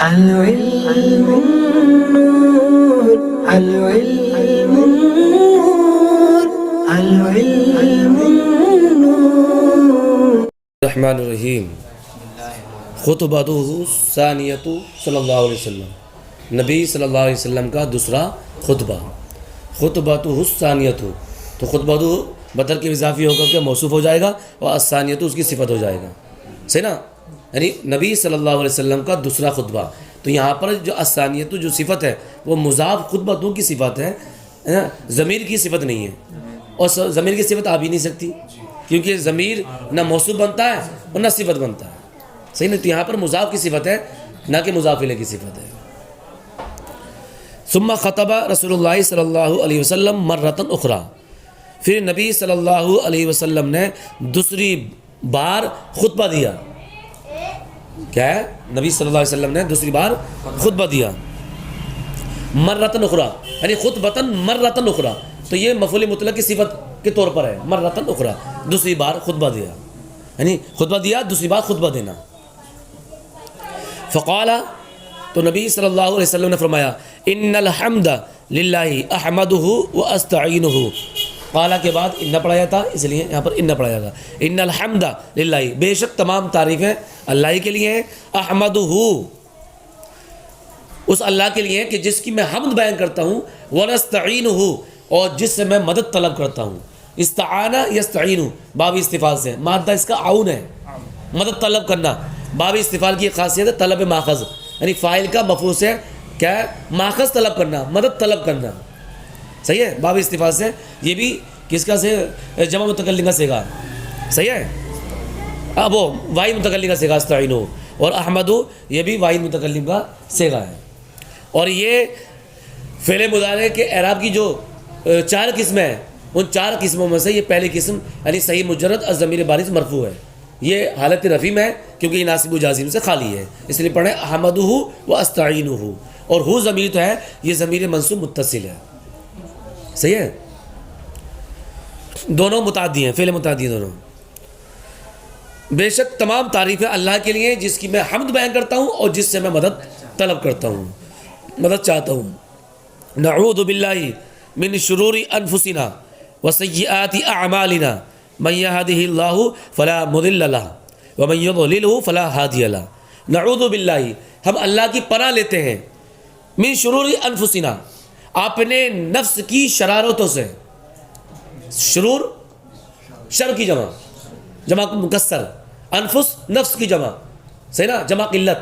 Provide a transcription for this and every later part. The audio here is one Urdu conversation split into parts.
العلم النور العلم النور العلم النور الرحمن الرحیم خطبتہ ثانیۃ صلی اللہ علیہ وسلم، نبی صلی اللہ علیہ وسلم کا دوسرا خطبہ، خطبتہ ثانیۃ، تو خطبتہ بدر کے اضافی ہو کر کے موصوف ہو جائے گا اور الثانیۃ اس کی صفت ہو جائے گا، صحیح نا، یعنی نبی صلی اللہ علیہ وسلم کا دوسرا خطبہ۔ تو یہاں پر جو الثانیۃ جو صفت ہے وہ مضاف خطبتوں کی صفت ہے، ضمیر کی صفت نہیں ہے، اور ضمیر کی صفت آ بھی نہیں سکتی کیونکہ ضمیر نہ موصوف بنتا ہے اور نہ صفت بنتا ہے، صحیح نہیں، تو یہاں پر مضاف کی صفت ہے نہ کہ مضاف الیہ کی صفت ہے۔ ثم خطب رسول اللہ صلی اللہ علیہ وسلم مرۃ اخری، پھر نبی صلی اللہ علیہ وسلم نے دوسری بار خطبہ دیا۔ کیا ہے؟ نبی صلی اللہ علیہ وسلم نے دوسری بار خطبہ دیا، مرۃ اخری یعنی خطبۃ مرۃ اخری، تو یہ مفعول مطلق کی صفت کے طور پر ہے، مرۃ اخری، دوسری بار خطبہ دیا، یعنی خطبہ دیا دوسری بار خطبہ دینا۔ فقال، تو نبی صلی اللہ علیہ وسلم نے فرمایا، ان الحمد للہ احمدہ واستعینہ، قالا کے بعد ان پڑھایا تھا اس لیے یہاں پر ان پڑھایا گا، ان الحمد للہ، بے شک تمام تعریفیں اللہ کے لیے ہیں، احمدہ، اس اللہ کے لیے کہ جس کی میں حمد بیان کرتا ہوں، ونستعینہ، اور جس سے میں مدد طلب کرتا ہوں۔ استعانہ یستعین، باب استفعال سے، مادہ اس کا عون ہے، مدد طلب کرنا۔ باب استفعال کی ایک خاصیت ہے طلب ماخذ، یعنی فاعل کا مفعول سے کیا ہے؟ ماخذ طلب کرنا، مدد طلب کرنا، صحیح ہے۔ باب استفعال سے یہ بھی کس کا سے جمع متکلم کا صیغہ، صحیح ہے، اب وہ واحد متکلم کا صیغہ استعینو، اور احمد یہ بھی واحد متکلم کا صیغہ ہے۔ اور یہ فعل مضارع کے اعراب کی جو چار قسمیں ہیں، ان چار قسموں میں سے یہ پہلی قسم یعنی صحیح مجرد از ضمیر بارز مرفوع ہے، یہ حالت رفیع میں ہے کیونکہ یہ ناصب و جازم سے خالی ہے، اس لیے پڑھیں احمدہ و استعینہ، اور ہو ضمیر تو ہے یہ ضمیر منصوب متصل ہے، صحیح ہے، دونوں متعدی ہیں، فعل متعدی دونوں۔ بے شک تمام تعریفیں اللہ کے لیے جس کی میں حمد بیان کرتا ہوں اور جس سے میں مدد طلب کرتا ہوں، مدد چاہتا ہوں۔ نعوذ باللہ من شرور انفسنا وسیئات اعمالنا من يهده اللہ فلا مضل له ومن يضلله فلا هادی له۔ نعوذ باللہ، ہم اللہ کی پناہ لیتے ہیں، من شرور انفسنا، اپنے نفس کی شرارتوں سے، شرور شر کی جمع، جمع مکسر، انفس نفس کی جمع، صحیح نا، جمع قلت،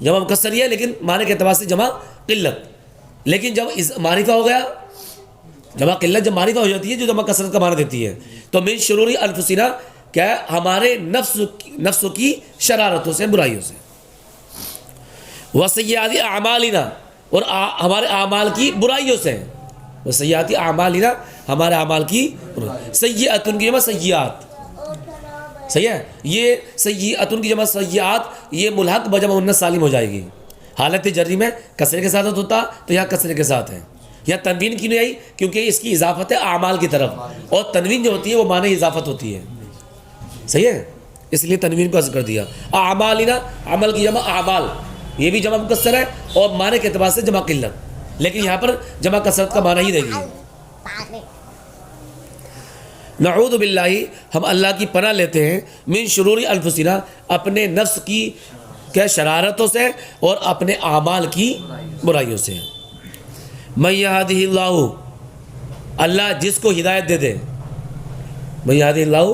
جمع مکسر یہ ہے لیکن معنی کے اعتبار سے جمع قلت، لیکن جب معرفہ ہو گیا، جمع قلت جب معرفہ ہو جاتی ہے جو جمع کثرت کا معنی دیتی ہے، تو من شرور انفسنا کیا ہے؟ ہمارے نفسوں کی شرارتوں سے، برائیوں سے، وسیئات اعمالنا، اور ہمارے اعمال کی برائیوں سے، وسیئات اعمالنا، ہمارے اعمال کی سیئات کی جمع سیئات، صحیح ہے، یہ سیئات کی جمع سیئات یہ ملحق بجمع انث سالم ہو جائے گی، حالت جری میں کسرے کے ساتھ ہوتا تو یہاں کسرے کے ساتھ ہے، یہاں تنوین کی نہیں آئی کیونکہ اس کی اضافت ہے اعمال کی طرف، اور تنوین جو ہوتی ہے وہ معنی اضافت ہوتی ہے، صحیح ہے، اس لیے تنوین کو حذف کر دیا۔ اعمالنا، عمل کی جمع اعمال، یہ بھی جمع مکسر ہے اور معنی کے اعتبار سے جمع قلت، لیکن یہاں پر جمع کثرت کا معنی ہی رہے گی۔ نعوذ باللہ، ہم اللہ کی پناہ لیتے ہیں، من شرور انفسنا، اپنے نفس کی کیا شرارتوں سے اور اپنے اعمال کی برائیوں سے۔ من یہدہ اللہ، اللہ جس کو ہدایت دے دے، من یہدہ اللہ،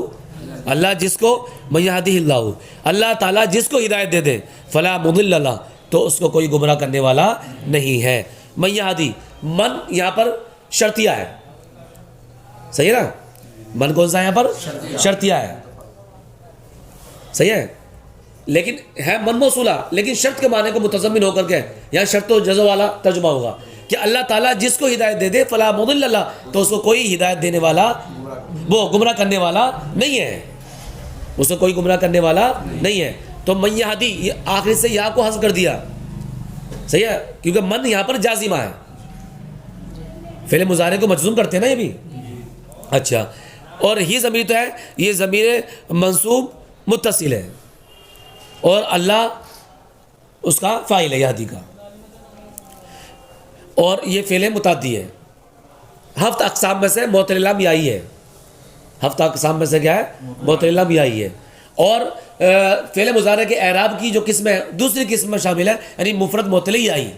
اللہ جس کو، من یہدہ اللہ، اللہ تعالیٰ جس کو ہدایت دے دے، فلا مضل لہ، تو اس کو کوئی گمراہ کرنے والا نہیں ہے۔ من یہدی، من یہاں پر شرطیہ ہے، صحیح ہے نا، من کون سا یہاں پر شرطیہ ہے، صحیح ہے، لیکن ہے من موصولہ، لیکن شرط کے معنی کو متضمن ہو کر کے یہاں شرط و جزم والا ترجمہ ہوگا کہ اللہ تعالیٰ جس کو ہدایت دے دے فلا مضل لہ، تو اس کو کوئی ہدایت دینے والا، وہ گمراہ کرنے والا نہیں ہے، اس کو کوئی گمراہ کرنے والا نہیں ہے۔ تو من یہدی، یہ آخری سے یا کو حذف کر دیا، صحیح ہے، کیونکہ من یہاں پر جازمہ ہے، فعل مضارع کو مجزوم کرتے ہیں نا یہ بھی، اچھا، اور ہی ضمیر تو ہے، یہ ضمیر منصوب متصل ہے، اور اللہ اس کا فاعل ہے یہدی کا، اور یہ فعل متعدی ہے. ہفت اقسام میں سے معطل لام یائی ہے. ہفتہ اقسام میں سے کیا ہے؟ معطل لام یائی ہے. اور فعل مضارع کے اعراب کی جو قسم ہے دوسری قسم میں شامل ہے، یعنی مفرد معطل یائی.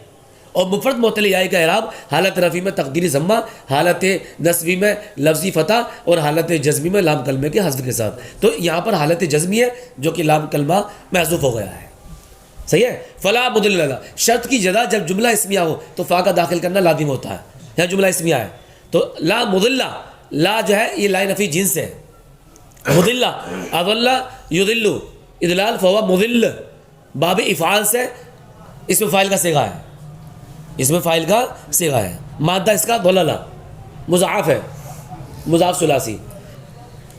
اور مفرد معطل یائی کا اعراب حالت رفعی میں تقدیری ضمہ، حالت نصبی میں لفظی فتح، اور حالت جزمی میں لام کلمے کے حذف کے ساتھ. تو یہاں پر حالت جزمی ہے جو کہ لام کلمہ محذوف ہو گیا ہے. صحیح ہے. فلا مضل لہ، شرط کی جگہ جب جملہ اسمیہ ہو تو فا کا داخل کرنا لازم ہوتا ہے. یہاں جملہ اسمیہ ہے تو لا مضل، لا جو ہے یہ لا نفی جنس ہے. مضل اضل یضل اضلال فهو مضل، باب افعال سے اس میں فاعل کا صیغہ ہے، اس میں فاعل کا صیغہ ہے. مادہ اس کا ضلل مضاعف ہے، مضاعف ثلاثی.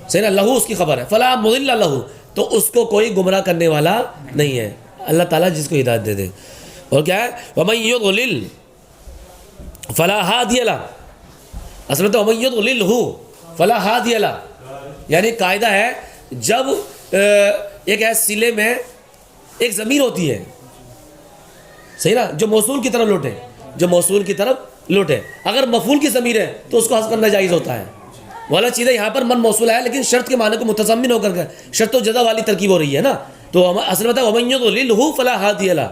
صحیح نا. لہو اس کی خبر ہے. فلا مضل لہو، تو اس کو کوئی گمراہ کرنے والا نہیں ہے. اللہ تعالیٰ جس کو ہدایت دے دے. اور کیا ہے؟ ومن یضلل فلا ہادی لہ. اصل میں تو ومن یضلل فلا ہادی لہ، یعنی قاعدہ ہے جب ایک ایسے سلے میں ایک ضمیر ہوتی ہے، صحیح نا، جو موصول کی طرف لوٹے، جو موصول کی طرف لوٹے، اگر مفعول کی ضمیر ہے تو اس کو حذف کرنا جائز ہوتا ہے. والا چیز ہے یہاں پر من موصول ہے لیکن شرط کے معنی کو متضمن ہو کر شرط و جزا والی ترکیب ہو رہی ہے نا. تو اصل میں ومن یضلل فلا ہادی لہ،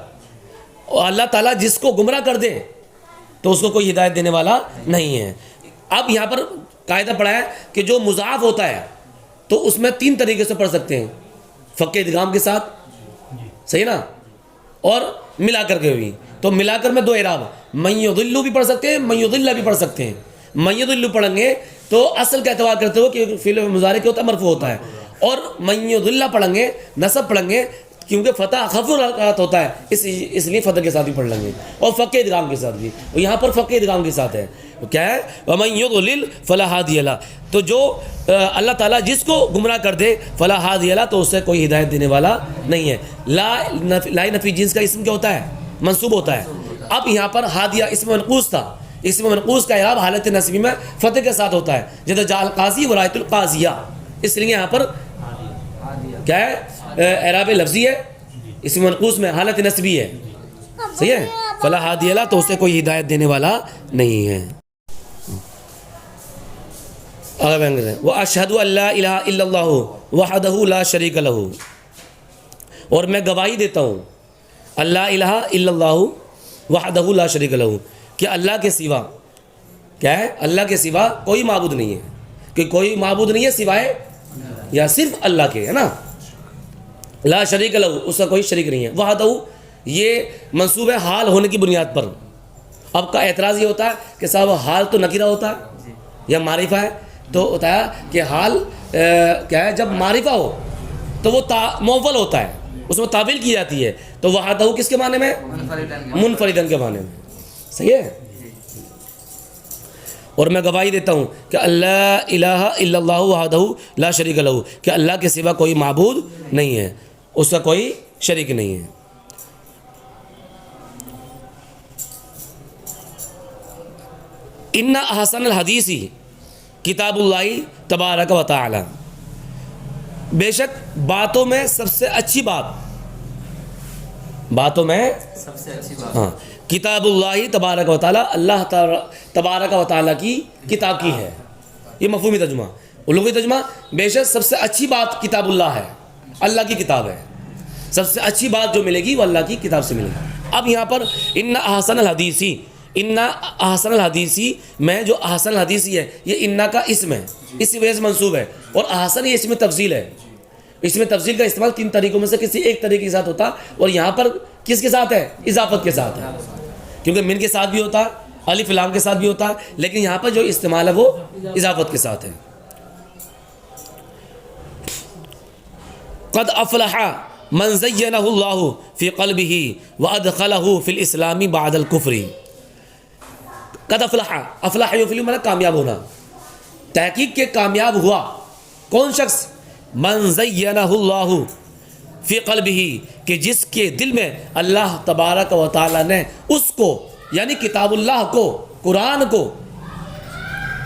اور اللہ تعالیٰ جس کو گمراہ کر دے تو اس کو کوئی ہدایت دینے والا نہیں ہے. اب یہاں پر قاعدہ پڑھا ہے کہ جو مضاعف ہوتا ہے تو اس میں تین طریقے سے پڑھ سکتے ہیں، فق ادغام کے ساتھ، صحیح نا، اور ملا کر کے بھی. تو ملا کر میں دو اعراب، من یضل بھی پڑھ سکتے ہیں، من یضل بھی پڑھ سکتے ہیں. من یضل پڑھیں گے تو اصل کا اعتبار کرتے ہو کہ فعل مضارع کیا ہوتا ہے؟ مرفوع ہوتا ہے. اور من یضل پڑھیں گے نصب پڑھیں گے کیونکہ فتح خفض حرکات ہوتا ہے، اس لیے فتح کے ساتھ بھی پڑھ لیں گے، اور فق ادغام کے ساتھ بھی. اور یہاں پر فق ادغام کے ساتھ ہے کیا ہے؟ ومن یضلل فلا ہادی لہ. تو جو اللہ تعالیٰ جس کو گمراہ کر دے فلا ہادی لہ، تو اس سے کوئی ہدایت دینے والا نہیں ہے. لا نفی جنس کا اسم کیا ہوتا ہے؟ منصوب ہوتا ہے. اب یہاں پر ہادیہ اسم منقوص تھا، اسم منقوص کا اعراب حالت نصبی میں فتح کے ساتھ ہوتا ہے، جیسے جاء القاضی و رأیت القاضیہ. اس لیے یہاں پر کیا ہے؟ اعراب لفظی ہے، اسم منقوص میں حالت نصبی ہے. صحیح ہے. فلا ہادی لہ، تو اس سے کوئی ہدایت دینے والا نہیں ہے. وَأَشْهَدُ أَن لَا إِلَهَ إِلَّا اللَّهُ وَحْدَهُ لَا شَرِيكَ لَهُ، اور میں گواہی دیتا ہوں اللہ الہ الا اللہ وحدہ لا شریک لہ، کہ اللہ کے سوا کیا ہے؟ اللہ کے سوا کوئی معبود نہیں ہے، کہ کوئی معبود نہیں ہے سوائے یا صرف اللہ کے، ہے نا. لا شریک لہ، اس کا کوئی شریک نہیں ہے. وحدہ یہ منصوب ہے حال ہونے کی بنیاد پر. اب کا اعتراض یہ ہوتا ہے کہ صاحب حال تو نکرہ ہوتا ہے یا معرفہ ہے، تو ہوتا ہے کہ حال کیا ہے؟ جب معرفہ ہو تو وہ موول ہوتا ہے، اس میں تعبیر کی جاتی ہے. تو وحدہ کس کے معنی میں؟ منفردن کے معنی میں. صحیح ہے. اور میں گواہی دیتا ہوں کہ اللہ الہ الا اللہ وحدہ لا شریک لہ، کہ اللہ کے سوا کوئی معبود نہیں ہے، اس کا کوئی شریک نہیں ہے. ان احسن الحدیث کتاب اللہ تبارک و تعالی، بے شک باتوں میں سب سے اچھی بات، باتوں میں سب سے اچھی بات، ہاں، کتاب اللہ تبارک و تعالی، اللہ تبارک و تعالی کی کتاب کی ہے. یہ مفہومی ترجمہ. لغوی ترجمہ، بے شک سب سے اچھی بات کتاب اللہ ہے، اللہ کی کتاب ہے. سب سے اچھی بات جو ملے گی وہ اللہ کی کتاب سے ملے گی. اب یہاں پر ان احسن الحدیثی، ان احسن الحدیثی میں جو احسن الحدیثی ہے یہ ان کا اسم ہے، اسی وجہ سے منصوب ہے. اور احسن یہ اسم تفضیل ہے. اس میں تفضیل کا استعمال تین طریقوں میں سے کسی ایک طریقے کے ساتھ ہوتا، اور یہاں پر کس کے ساتھ ہے؟ اضافت کے ساتھ ہے، کیونکہ من کے ساتھ بھی ہوتا ہے، الف لام کے ساتھ بھی ہوتا ہے، لیکن یہاں پر جو استعمال ہے وہ اضافت کے ساتھ ہے. قد افلح من زینہ اللہ فی قلبہ وادخلہ فی الاسلام بعد الکفر. قد افلح، افلح یفلح مانا کامیاب ہونا. تحقیق کے کامیاب ہوا کون شخص؟ من زینہ اللہ فی قلبہ، کہ جس کے دل میں اللہ تبارک و تعالی نے اس کو، یعنی کتاب اللہ کو، قرآن کو،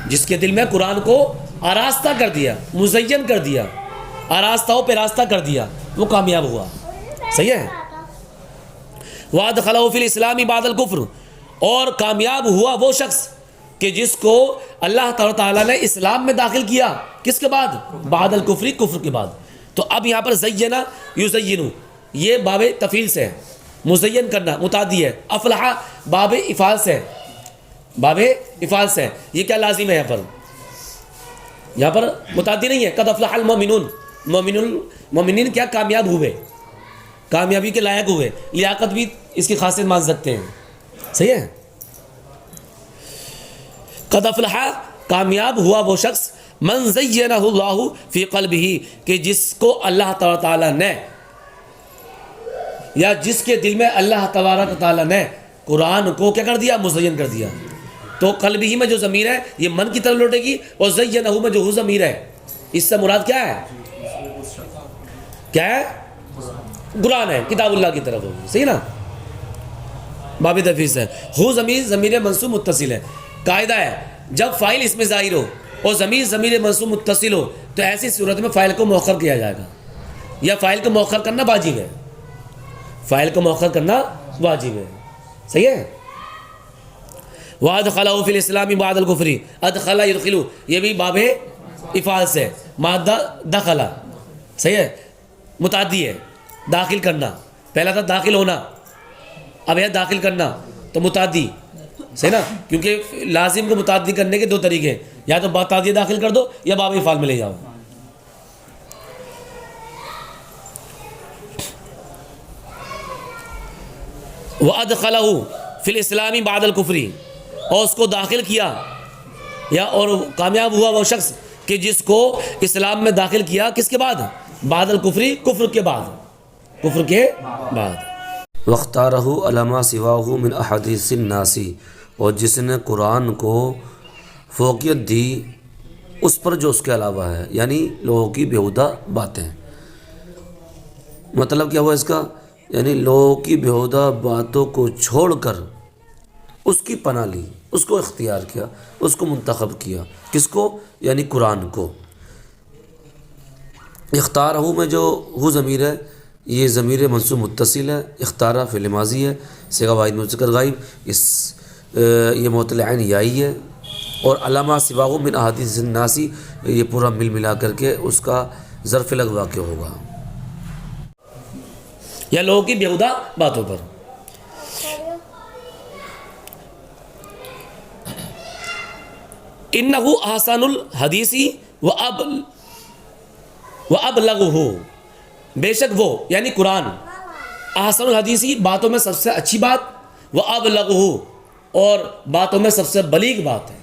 جس کے دل میں قرآن کو آراستہ کر دیا، مزین کر دیا، آراستہ پہ راستہ کر دیا، وہ کامیاب ہوا. صحیح ہے. وَأَدْخَلَهُ فِي الْإِسْلَامِ بَعْدَ الْكُفْرِ، اور کامیاب ہوا وہ شخص کہ جس کو اللہ تعالیٰ نے اسلام میں داخل کیا، کس کے بعد؟ بعد الکفر، کفر کے بعد۔ تو اب یہاں پر زینا یزینو، یہ باب تفعیل سے ہے، مزین کرنا متعدی ہے، افلح باب افعال سے ہے، باب افعال سے ہے، یہ کیا لازم ہے یہاں پر متعدی نہیں ہے، قد افلح المؤمنون، مومنین کیا کامیاب ہوئے، کامیابی کے لائق ہوئے، لیاقت بھی اس کی خاصیت مان سکتے ہیں، صحیح ہے۔ قد افلح کامیاب ہوا وہ شخص، من زینہ اللہ فی قلبہ، کہ جس کو اللہ تعالیٰ نے، یا جس کے دل میں اللہ تبارک تعالیٰ نے قرآن کو کیا کر دیا؟ مزین کر دیا۔ تو قلب ہی میں جو ضمیر ہے یہ من کی طرف لوٹے گی، اور زینہ میں جو ہو ضمیر ہے اس سے مراد کیا ہے؟ کیا ہے؟ قرآن ہے، کتاب اللہ کی طرف ہوگی، صحیح نا؟ باب تفیض ہے، ہو ضمیر منصوب متصل ہے۔ قاعدہ ہے جب فاعل اس میں ظاہر ہو اور ضمیر منصوب متصل ہو تو ایسی صورت میں فاعل کو مؤخر کیا جائے گا، یا فاعل کو مؤخر کرنا واجب ہے، فاعل کو مؤخر کرنا واجب ہے، صحیح ہے۔ وَأَدْخَلَهُ فِي الْإِسْلَامِ بَعْدَ الْكُفْرِ، ادخل يدخل، یہ بھی باب افعال سے، مادہ دخلا، صحیح ہے، متعدی ہے، داخل کرنا، پہلا تھا داخل ہونا، اب ہے داخل کرنا، تو متعدی، صحیح نا، کیونکہ لازم کو متعدی کرنے کے دو طریقے ہیں، یا تو متعدی داخل کر دو یا باب افعال میں لے جاؤ۔ وَأَدْخَلَهُ فِي الْإِسْلَامِ بَعْدَ الْكُفْرِ، اور اس کو داخل کیا، یا اور کامیاب ہوا وہ شخص کہ جس کو اسلام میں داخل کیا، کس کے بعد؟ بعد الکفر، کفر کے بعد، کفر کے بعد۔ وَاخْتَارَهُ عَلَى مَا سِوَاهُ مِنْ أَحَادِيثِ النَّاسِ، اور جس نے قرآن کو فوقیت دی اس پر جو اس کے علاوہ ہے، یعنی لوگوں کی بیہودہ باتیں۔ مطلب کیا ہوا اس کا؟ یعنی لوگوں کی بیہودہ باتوں کو چھوڑ کر اس کی پناہ لی، اس کو اختیار کیا، اس کو منتخب کیا، کس کو؟ یعنی قرآن کو۔ اختارہ میں جو ہو ضمیر ہے یہ ضمیر منصوب متصل ہے، اختارہ فعل ماضی ہے، صیغہ واحد مذکر غائب، یہ معطل عین یائی ہے، اور علامہ سواہ من احادیث الناس، یہ پورا مل ملا کر کے اس کا ظرف لگ واقع ہوگا، یا لوگوں کی بیہودہ باتوں پر۔ انہ احسن الحدیث وابلغہ، بے شک وہ یعنی قرآن احسن الحدیثی باتوں میں سب سے اچھی بات، وابلغہ اور باتوں میں سب سے بلیغ بات ہے،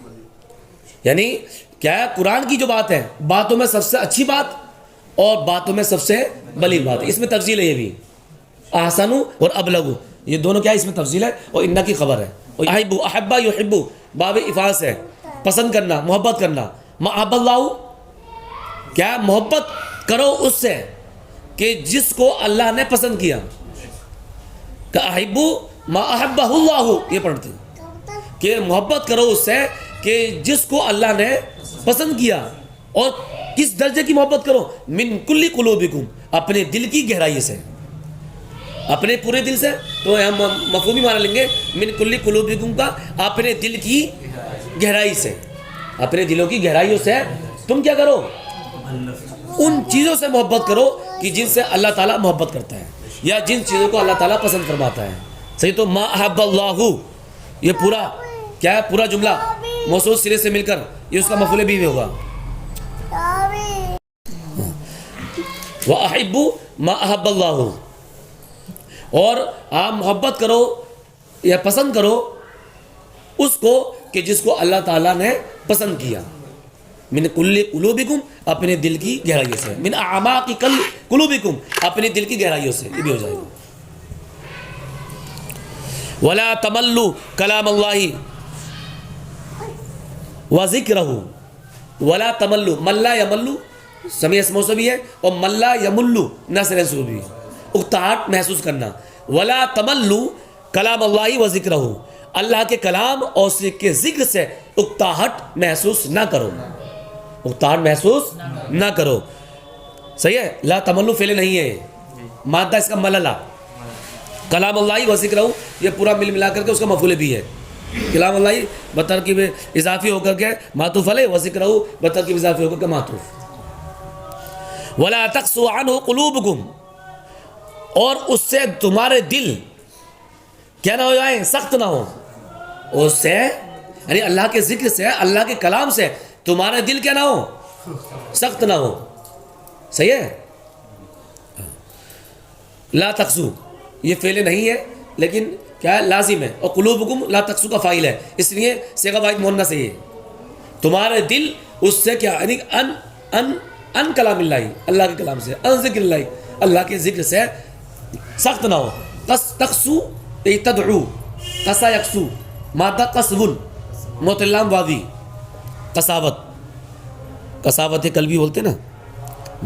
یعنی کیا ہے؟ قرآن کی جو بات ہے باتوں میں سب سے اچھی بات اور باتوں میں سب سے بلیغ بات ہے، اس میں تفضیل ہے، یہ بھی احسن اور ابلغ، یہ دونوں کیا ہے؟ اس میں تفضیل ہے، اور انہ کی خبر ہے۔ احب احبہ یحب باب افعال سے، پسند کرنا، محبت کرنا، محب اللہ، کیا محبت کرو اس سے کہ جس کو اللہ نے پسند کیا، کہ احب ما احبہ اللہ، یہ پڑھتے ہیں کہ محبت کرو اس سے کہ جس کو اللہ نے پسند کیا، اور کس درجے کی محبت کرو؟ من کل قلوبکم، اپنے دل کی گہرائی سے، اپنے پورے دل سے، تو ہم مفہومی معنی لیں گے من کل قلوبکم کا اپنے دل کی گہرائی سے، اپنے دلوں کی گہرائیوں سے تم کیا کرو؟ ان چیزوں سے محبت کرو کہ جن سے اللہ تعالیٰ محبت کرتا ہے، یا جن چیزوں کو اللہ تعالیٰ پسند فرماتا ہے، صحیح؟ تو ما احب اللہ، یہ پورا کیا ہے؟ پورا جملہ موصول سرے سے مل کر یہ اس کا مفعول بھی ہوگا، وَأَحِبُّ مَا أَحَبَّ اللَّهُ، اور آپ محبت کرو یا پسند کرو اس کو کہ جس کو اللہ تعالیٰ نے پسند کیا، من کل قلوبکم، اپنے دل کی گہرائیوں سے، من اعماق قلوبکم، اپنے دل کی گہرائیوں سے، یہ بھی ہو جائے گا۔ ولا تملوا کلام اللہ وذکرہ، ولا تملوا، ملا یملو سمیع اسم موصولی ہے، اور ملا یملو نصر منصوبی، اکتاہٹ محسوس کرنا۔ ولا تملوا کلام اللہ وذکرہ، اللہ کے کلام اور اس کے ذکر سے اکتاہٹ محسوس نہ کرو، اکتاہٹ محسوس نہ کرو، صحیح ہے؟ لا تملو فعل نہیں ہے، مادہ اس کا مللا، کلام اللہ و ذکرہ یہ پورا ملا کر کے اس کا مفعول بھی ہے. کلام اللہ بترکیب اضافی ہو کر کے معطوف علیہ و ذکرہ بترکیب اضافی ہو کر کے معطوف. ولا تقسو عنہ قلوبکم اور اس سے تمہارے دل کیا نہ ہو جائیں سخت نہ ہو. اس سے یعنی اللہ کے ذکر سے اللہ کے کلام سے تمہارے دل کیا نہ ہو سخت نہ ہو. صحیح ہے. لا تقسو یہ فعل نہیں ہے لیکن کیا ہے لازم ہے اور قلوبکم لا تقسو کا فاعل ہے اس لیے صیغہ واحد مؤنث ہے. یہ تمہارے دل اس سے کیا یعنی ان کلام اللہ اللہ کے کلام سے ان ذکر اللہ اللہ کے ذکر سے سخت نہ ہو. تقسو تدعو قسا یقسو مادہ قصب موتلام وادی قساوت قساوت قلبی بولتے نا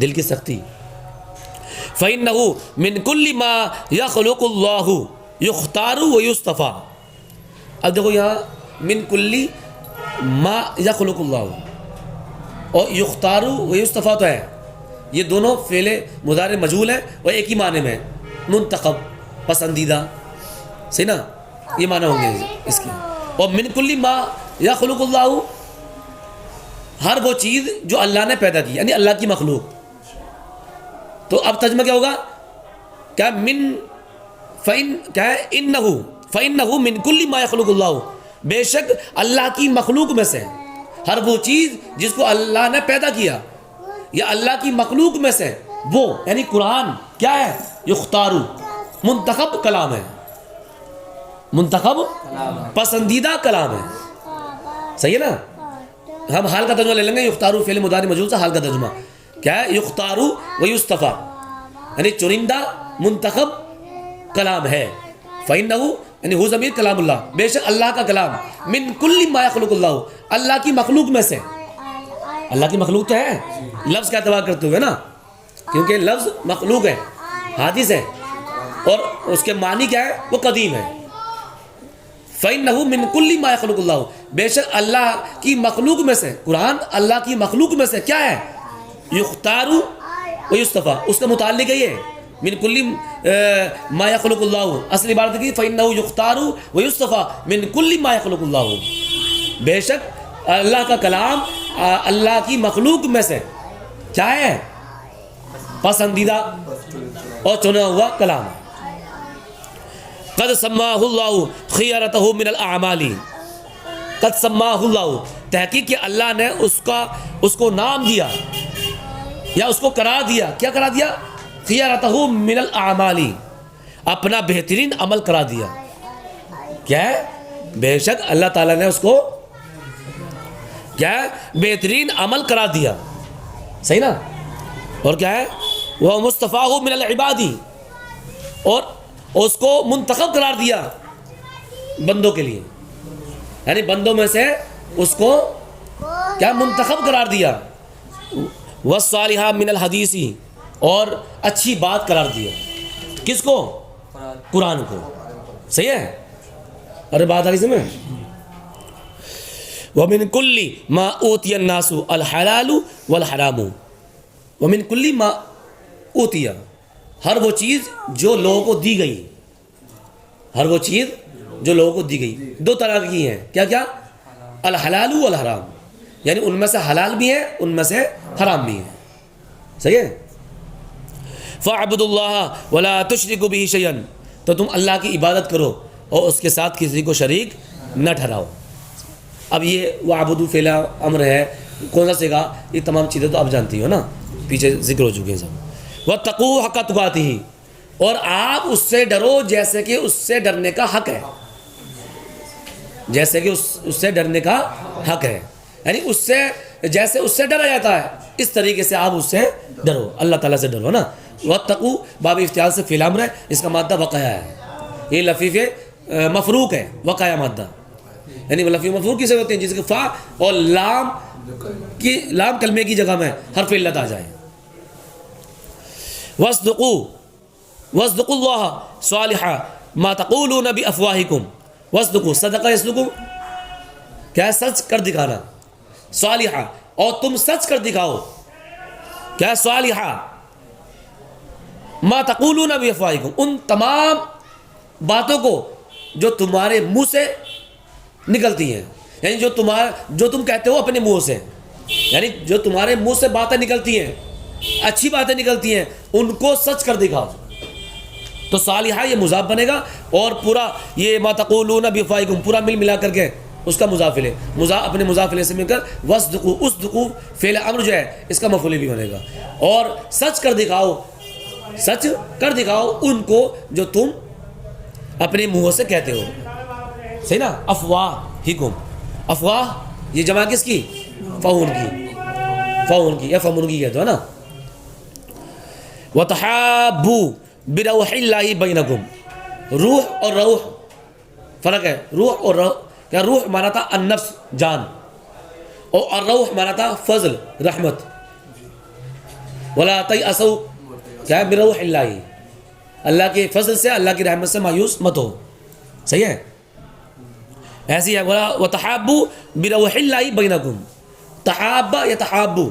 دل کی سختی. فَإِنَّهُ مِن كُلِّ مَا يَخْلُقُ اللَّهُ يُخْتَارُ وَيُصْطَفَى. اب دیکھو یہاں من کلی ما یخلق اللہ اور یختار ویصطفیٰ تو ہے یہ دونوں فعل مضارع مجہول ہیں اور ایک ہی معنی میں منتخب پسندیدہ. صحیح نا یہ معنی ہوں گے اس کے. اور من کلی ما یخلق اللہ ہر وہ چیز جو اللہ نے پیدا کی یعنی اللہ کی مخلوق. تو اب ترجمہ کیا ہوگا کیا من فإن کیا ہے انہو فإنہو من کل ما یخلق اللہ بے شک اللہ کی مخلوق میں سے ہر وہ چیز جس کو اللہ نے پیدا کیا یا اللہ کی مخلوق میں سے وہ یعنی قرآن کیا ہے یختارو منتخب کلام ہے منتخب پسندیدہ کلام ہے. صحیح ہے نا. ہم حال کا ترجمہ لے لیں گے یختارو فعل مضارع مجہول سے حال کا ترجمہ کیا ہے یختارو ویصطفیٰ یعنی چنندہ منتخب کلام ہے. فإنہو یعنی ہو ضمیر کلام اللہ بے شک اللہ کا کلام من کل ما یخلق اللہ اللہ کی مخلوق میں سے. اللہ کی مخلوق تو ہے لفظ کا اعتبار کرتے ہوئے نا کیونکہ لفظ مخلوق ہے حادث ہے اور اس کے معنی کیا ہے وہ قدیم ہے. فإنہو من کل ما یخلق اللہ بے شک اللہ کی مخلوق میں سے قرآن اللہ کی مخلوق میں سے کیا ہے یختارو ویصطفیٰ اس کا متعلق ہے یہ من کل ما یخلق اللہ اصل عبارت کی فإنہو یختارو ویصطفیٰ من کل ما یخلق اللہ بے شک اللہ کا کلام اللہ کی مخلوق میں سے کیا ہے پسندیدہ اور چنا ہوا کلام. قد سماہ اللہ خیارتہ من الاعمال قد سماہ اللہ تحقیق کہ اللہ نے اس کو نام دیا یا اس کو قرار دیا. کیا قرار دیا خیارتہ من الاعمال اپنا بہترین عمل قرار دیا. کیا ہے بے شک اللہ تعالیٰ نے اس کو کیا ہے بہترین عمل قرار دیا. صحیح نا. اور کیا ہے وہ مصطفیٰ من العباد اور اس کو منتخب قرار دیا بندوں کے لیے یعنی بندوں میں سے اس کو کیا منتخب قرار دیا. والصالحہ من الحدیث اور اچھی بات قرار دیا کس کو قرآن کو. صحیح ہے. ارے بات آ رہی سمجھ. ومن کل ما اوتی الناس الحلال والحرام ومن کل ما اوتی ہر وہ چیز جو لوگوں کو دی گئی ہر وہ چیز جو لوگوں کو دی گئی دو طرح کی ہیں. کیا کیا الحلال والحرام یعنی ان میں سے حلال بھی ہے ان میں سے حرام بھی ہے. صحیح ہے. فاعبدوا اللہ ولا تشرکوا به شیئا تو تم اللہ کی عبادت کرو اور اس کے ساتھ کسی کو شریک نہ ٹھہراؤ. اب یہ وعبدوا فعل امر ہے کون سا سیگا یہ تمام چیزیں تو آپ جانتی ہو نا پیچھے ذکر ہو چکے ہیں سب. واتقوا حق تقاته اور آپ اس سے ڈرو جیسے کہ اس سے ڈرنے کا حق ہے جیسے کہ اس سے ڈرنے کا حق ہے یعنی اس سے جیسے اس سے ڈرا جاتا ہے اس طریقے سے آپ اس سے ڈرو اللہ تعالیٰ سے ڈرو نا. واتقوا باب افتعال سے فعل امر ہے اس کا مادہ وقایا ہے یہ لفیف مفروق ہے وقایا مادہ یعنی لفیف مفروق کسے ہوتے ہیں جس کے فا اور لام کلمے کی جگہ میں حرف علت آ جائے. وَاصْدُقُوا اللَّهَ صَالِحًا مَا تَقُولُونَ بِأَفْوَاهِكُمْ وَاصْدُقُوا صدقہ یصدقوا کیا ہے سچ کر دکھانا صالحہ اور تم سچ کر دکھاؤ کیا صالحہ ما تقولون بافواہکم ان تمام باتوں کو جو تمہارے منہ سے نکلتی ہیں، یعنی جو تم کہتے ہو اپنے منہ سے، یعنی جو تمہارے منہ سے باتیں نکلتی ہیں، اچھی باتیں نکلتی ہیں، ان کو سچ کر دکھاؤ. تو صالحہ یہ مضاف بنے گا، اور پورا یہ ما تقولون بافواہکم پورا مل ملا کر کے اس کا مضافل ہے، اپنے مضافل سے مل کر وصدقوا، اصدقوا فعل امر جو ہے اس کا مفعول بھی بنے گا. اور سچ کر دکھاؤ ان کو جو تم اپنے منہ سے کہتے ہو. صحیح نا؟ افواہکم، افواہ یہ جمع کس کی؟ فہون کی یا فمون کی کہتے ہو نا. وتحابوا بروح اللہ بینکم، روح اور روح فرق ہے. روح اور روح، کیا روح مانا تھا النفس جان، اور الروح مانا تھا فضل رحمت. ولا تیأسوا کیا ہے؟ بروح اللہ، اللہ کے فضل سے، اللہ کی رحمت سے مایوس مت ہو. صحیح ہے؟ ایسی ہے. وتحابوا بروح اللہ بینکم، تحابا یتحابوا،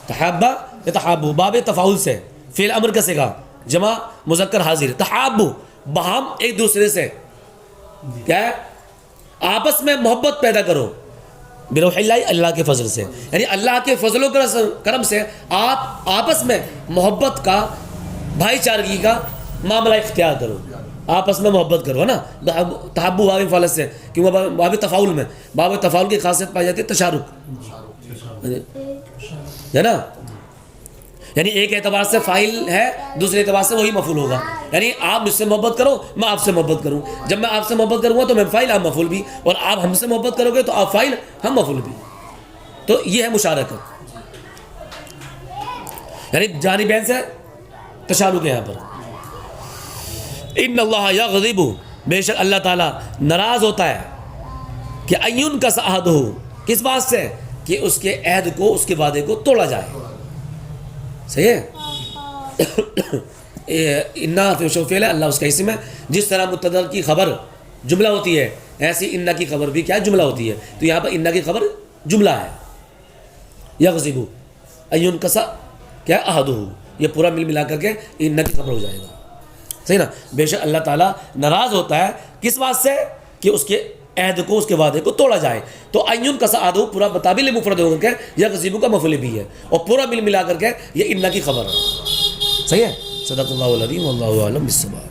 تحابا یتحابوا باب تفاعل سے، فعل امر کا صیغہ، جمع مذکر حاضر. تحابوا باہم ایک دوسرے سے کیا ہے؟ آپس میں محبت پیدا کرو. بروح اللہ، اللہ کے فضل سے، یعنی اللہ کے فضل و کرم سے آپ آپس میں محبت کا، بھائی چارگی کا معاملہ اختیار کرو، آپس میں محبت کرو نا. تحابوا باب فعل سے، کیونکہ باب تفاعل میں، باب تفاعل کی خاصیت پائی جاتی ہے تشارک، ہے نا. یعنی ایک اعتبار سے فاعل ہے، دوسرے اعتبار سے وہی مفعول ہوگا. یعنی آپ مجھ سے محبت کرو، میں آپ سے محبت کروں. جب میں آپ سے محبت کروں گا تو میں فاعل، آپ مفعول بھی، اور آپ ہم سے محبت کرو گے تو آپ فاعل، ہم مفعول بھی. تو یہ ہے مشارکت، یعنی جانبین سے تشارک ہے یہاں پر. ان اللہ یغضب، بے شک اللہ تعالیٰ ناراض ہوتا ہے کہ ان کا عہد ہو، کس بات سے؟ کہ اس کے عہد کو، اس کے وعدے کو توڑا جائے. صحیح ہے؟ انا فعل اللہ اس کا اسم ہے. جس طرح مبتدا کی خبر جملہ ہوتی ہے، ایسی انا کی خبر بھی کیا جملہ ہوتی ہے. تو یہاں پر انا کی خبر جملہ ہے. یغضب اینکسا کیا عہدہ، یہ پورا مل ملا کر کے انا کی خبر ہو جائے گا. صحیح نا؟ بے شک اللہ تعالیٰ ناراض ہوتا ہے کس بات سے؟ کہ اس کے عہد کو، اس کے وعدے کو توڑا جائے. تو این کا عہدہ پورا بتابل مفرد ہو کر کے یغضب کا مفعول بھی ہے، اور پورا مل ملا کر کے یہ انا کی خبر ہے. صحیح ہے؟ صدق اللہ العظیم واللہ اعلم بالصواب.